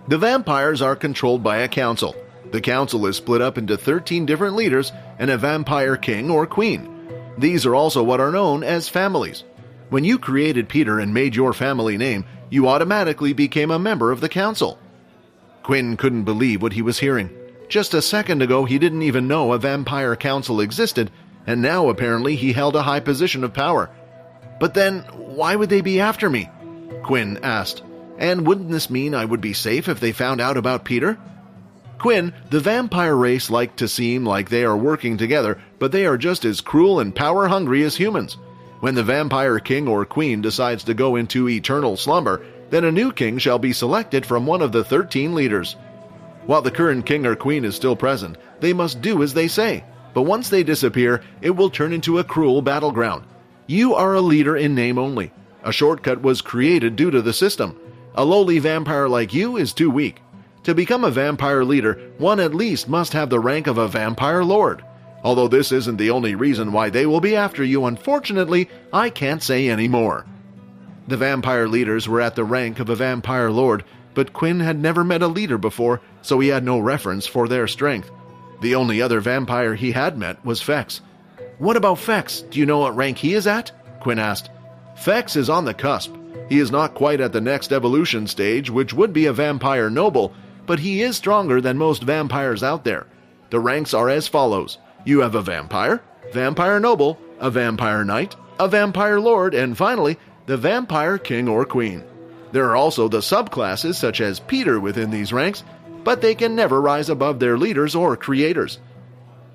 The vampires are controlled by a council. The council is split up into 13 different leaders and a vampire king or queen. These are also what are known as families. When you created Peter and made your family name, you automatically became a member of the council. Quinn couldn't believe what he was hearing. Just a second ago he didn't even know a vampire council existed, and now apparently he held a high position of power. But then, why would they be after me? Quinn asked. And wouldn't this mean I would be safe if they found out about Peter? Quinn, the vampire race like to seem like they are working together, but they are just as cruel and power-hungry as humans. When the vampire king or queen decides to go into eternal slumber, then a new king shall be selected from one of the 13 leaders. While the current king or queen is still present, they must do as they say, but once they disappear, it will turn into a cruel battleground. You are a leader in name only. A shortcut was created due to the system. A lowly vampire like you is too weak. To become a vampire leader, one at least must have the rank of a vampire lord. Although this isn't the only reason why they will be after you, unfortunately, I can't say any more. The vampire leaders were at the rank of a vampire lord, but Quinn had never met a leader before, so he had no reference for their strength. The only other vampire he had met was Fex. What about Fex? Do you know what rank he is at? Quinn asked. Fex is on the cusp. He is not quite at the next evolution stage, which would be a vampire noble, but he is stronger than most vampires out there. The ranks are as follows. You have a vampire, vampire noble, a vampire knight, a vampire lord, and finally, the vampire king or queen. There are also the subclasses such as Peter within these ranks, but they can never rise above their leaders or creators.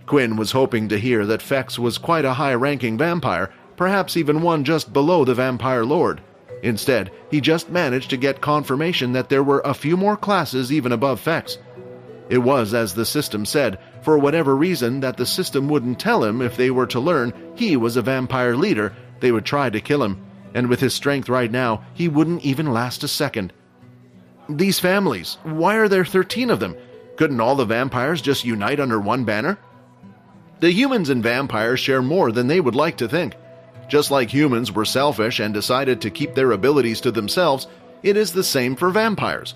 Quinn was hoping to hear that Fex was quite a high-ranking vampire, perhaps even one just below the vampire lord. Instead, he just managed to get confirmation that there were a few more classes even above Fex. It was, as the system said, for whatever reason that the system wouldn't tell him if they were to learn he was a vampire leader, they would try to kill him, and with his strength right now, he wouldn't even last a second. These families, why are there 13 of them? Couldn't all the vampires just unite under one banner? The humans and vampires share more than they would like to think. Just like humans were selfish and decided to keep their abilities to themselves, it is the same for vampires.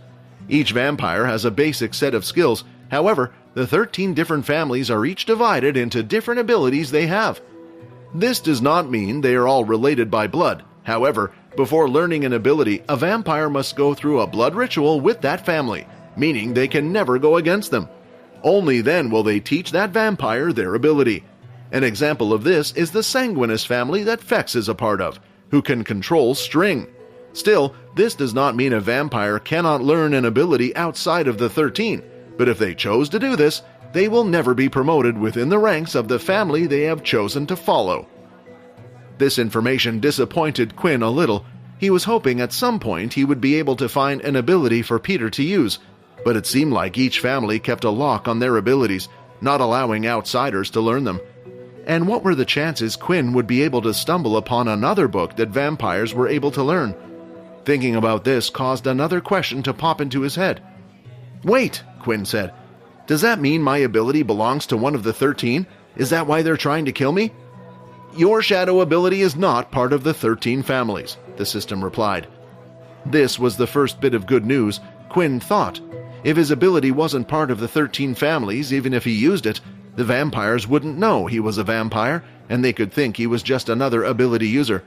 Each vampire has a basic set of skills. However, the 13 different families are each divided into different abilities they have. This does not mean they are all related by blood. However, before learning an ability, a vampire must go through a blood ritual with that family, meaning they can never go against them. Only then will they teach that vampire their ability. An example of this is the Sanguinus family that Fex is a part of, who can control string. Still, this does not mean a vampire cannot learn an ability outside of the 13, but if they chose to do this, they will never be promoted within the ranks of the family they have chosen to follow. This information disappointed Quinn a little. He was hoping at some point he would be able to find an ability for Peter to use, but it seemed like each family kept a lock on their abilities, not allowing outsiders to learn them. And what were the chances Quinn would be able to stumble upon another book that vampires were able to learn? Thinking about this caused another question to pop into his head. Wait, Quinn said. Does that mean my ability belongs to one of the 13? Is that why they're trying to kill me? Your shadow ability is not part of the 13 families, the system replied. This was the first bit of good news, Quinn thought. If his ability wasn't part of the 13 families, even if he used it, the vampires wouldn't know he was a vampire, and they could think he was just another ability user.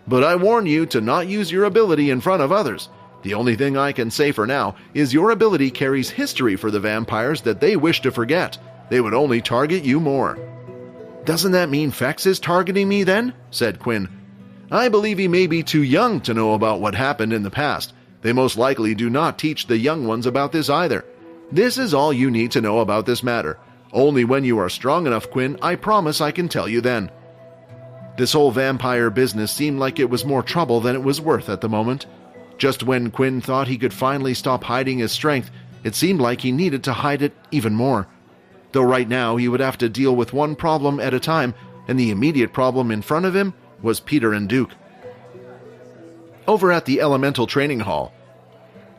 But I warn you to not use your ability in front of others. The only thing I can say for now is your ability carries history for the vampires that they wish to forget. They would only target you more. Doesn't that mean Fex is targeting me then? Said Quinn. I believe he may be too young to know about what happened in the past. They most likely do not teach the young ones about this either. This is all you need to know about this matter. Only when you are strong enough, Quinn, I promise I can tell you then. This whole vampire business seemed like it was more trouble than it was worth at the moment. Just when Quinn thought he could finally stop hiding his strength, it seemed like he needed to hide it even more. Though right now he would have to deal with one problem at a time, and the immediate problem in front of him was Peter and Duke. Over at the elemental training hall,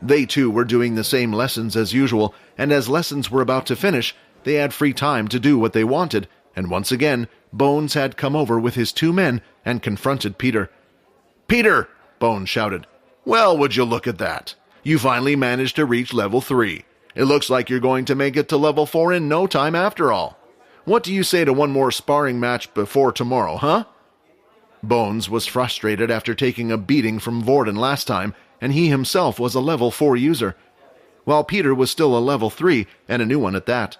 they too were doing the same lessons as usual, and as lessons were about to finish, they had free time to do what they wanted, and once again, Bones had come over with his 2 men and confronted Peter. "Peter!" Bones shouted. "Well, would you look at that? You finally managed to reach level 3. It looks like you're going to make it to level 4 in no time after all. What do you say to one more sparring match before tomorrow, huh? Bones was frustrated after taking a beating from Vorden last time, and he himself was a level 4 user, while Peter was still a level 3, and a new one at that.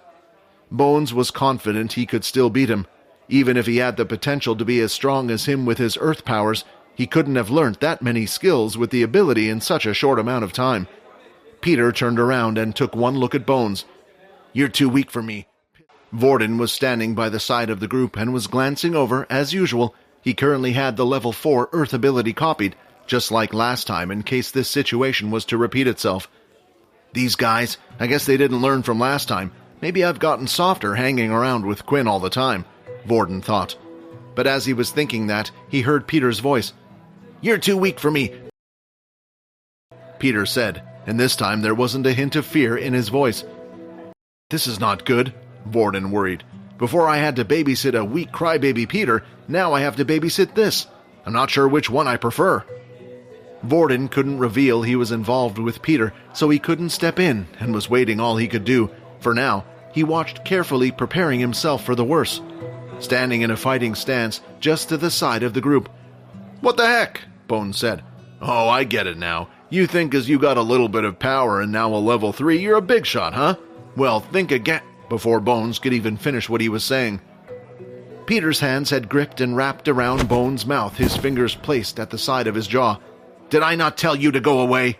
Bones was confident he could still beat him. Even if he had the potential to be as strong as him with his earth powers, he couldn't have learnt that many skills with the ability in such a short amount of time. Peter turned around and took one look at Bones. "You're too weak for me." Vorden was standing by the side of the group and was glancing over, as usual. He currently had the level 4 earth ability copied, just like last time in case this situation was to repeat itself. These guys, I guess they didn't learn from last time. Maybe I've gotten softer hanging around with Quinn all the time, Vorden thought. But as he was thinking that, he heard Peter's voice. "You're too weak for me," Peter said, and this time there wasn't a hint of fear in his voice. "This is not good," Vorden worried. "Before I had to babysit a weak crybaby Peter, now I have to babysit this. I'm not sure which one I prefer." Vorden couldn't reveal he was involved with Peter, so he couldn't step in and was waiting all he could do. For now, he watched carefully, preparing himself for the worst, standing in a fighting stance just to the side of the group. "What the heck?" Bones said. "Oh, I get it now. You think as you got a little bit of power and now a level 3, you're a big shot, huh? Well, think again," before Bones could even finish what he was saying. Peter's hands had gripped and wrapped around Bones' mouth, his fingers placed at the side of his jaw. "Did I not tell you to go away?"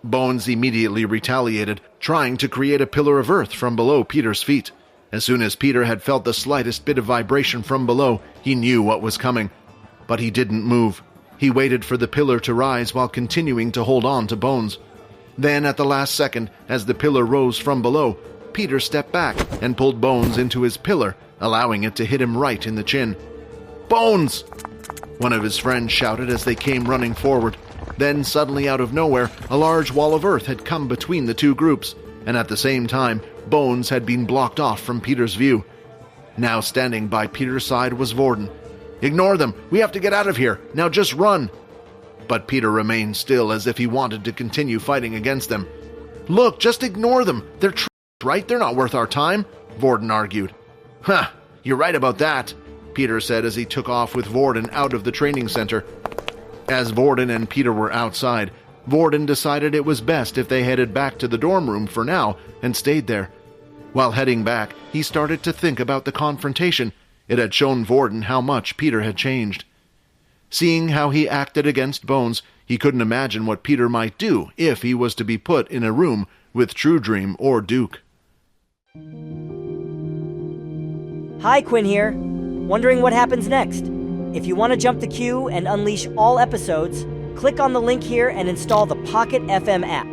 Bones immediately retaliated, trying to create a pillar of earth from below Peter's feet. As soon as Peter had felt the slightest bit of vibration from below, he knew what was coming. But he didn't move. He waited for the pillar to rise while continuing to hold on to Bones. Then, at the last second, as the pillar rose from below, Peter stepped back and pulled Bones into his pillar, allowing it to hit him right in the chin. "Bones!" one of his friends shouted as they came running forward. Then, suddenly out of nowhere, a large wall of earth had come between the two groups, and at the same time, Bones had been blocked off from Peter's view. Now standing by Peter's side was Vorden. "Ignore them! We have to get out of here! Now just run!" But Peter remained still as if he wanted to continue fighting against them. "Look, just ignore them! They're right? They're not worth our time," Vorden argued. "Huh, you're right about that," Peter said as he took off with Vorden out of the training center. As Vorden and Peter were outside, Vorden decided it was best if they headed back to the dorm room for now and stayed there. While heading back, he started to think about the confrontation. It had shown Vorden how much Peter had changed. Seeing how he acted against Bones, he couldn't imagine what Peter might do if he was to be put in a room with True Dream or Duke. Hi, Quinn here. Wondering what happens next? If you want to jump the queue and unleash all episodes, click on the link here and install the Pocket FM app.